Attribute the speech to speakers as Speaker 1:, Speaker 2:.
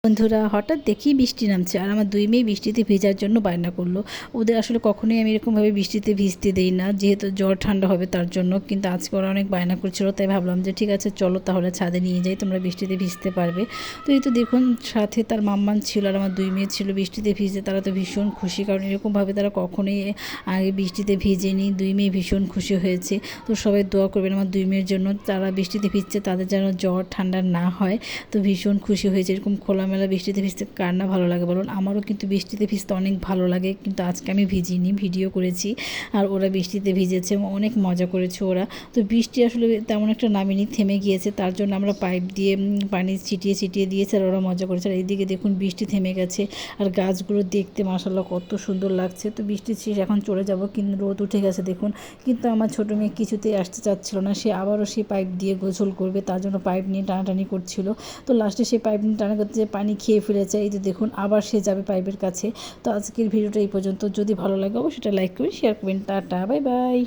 Speaker 1: বন্ধুরা, হঠাৎ দেখি বৃষ্টি নামছে আর আমার দুই মেয়ে বৃষ্টিতে ভেজার জন্য বায়না করলো। ওদের আসলে কখনোই আমি এরকমভাবে বৃষ্টিতে ভিজতে দেই না, যেহেতু জ্বর ঠান্ডা হবে তার জন্য। কিন্তু আজকে ওরা অনেক বায়না করছিল, তাই ভাবলাম যে ঠিক আছে চলো তাহলে ছাদে নিয়ে যাই, তোমরা বৃষ্টিতে ভিজতে পারবে। তো এই তো দেখুন, সাথে তার মাম্মান ছিল আর আমার দুই মেয়ে ছিল বৃষ্টিতে ভিজতে। তারা তো ভীষণ খুশি, কারণ এরকমভাবে তারা কখনোই আগে বৃষ্টিতে ভিজেনি। দুই মেয়ে ভীষণ খুশি হয়েছে। তো সবাই দোয়া করবেন আমার দুই মেয়ের জন্য, তারা বৃষ্টিতে ভিজছে তাদের যেন জ্বর ঠান্ডা না হয়। তো ভীষণ খুশি হয়েছে। এরকম খোলামেলা বৃষ্টিতে ভিজতে কার না ভালো লাগে বলুন? আমারও কিন্তু বৃষ্টিতে ভিজতে অনেক ভালো লাগে, কিন্তু আজকে আমি ভিজিনি, ভিডিও করেছি। আর ওরা বৃষ্টিতে ভিজেছে, অনেক মজা করেছে ওরা। তো বৃষ্টি আসলে তেমন একটা নামেনি, থেমে গিয়েছে। তার জন্য আমরা পাইপ দিয়ে পানি ছিটিয়ে ছিটিয়ে দিয়েছি আর ওরা মজা করেছে। আর এইদিকে দেখুন বৃষ্টি থেমে গেছে আর গাছগুলো দেখতে মাশাআল্লাহ কত সুন্দর লাগছে। তো বৃষ্টি শেষ, এখন চলে যাব, কিন্তু রোদ উঠে গেছে দেখুন। কিন্তু আমার ছোটো মেয়ে কিছুতেই আসতে চাচ্ছিল না, সে আবারও সেই পাইপ দিয়ে গোসল করবে, তার জন্য পাইপ নিয়ে টানাটানি করছিল। তো লাস্টে সে পাইপ নিয়ে টানা করতে পানি খেয়ে ফেলেছে। এই তো দেখুন আবার সে যাবে পাইপের কাছে। তো আজকের ভিডিওটা এই পর্যন্ত। যদি ভালো লাগে অবশ্যই সেটা লাইক করবেন, শেয়ার করবেন। Tata, bye bye.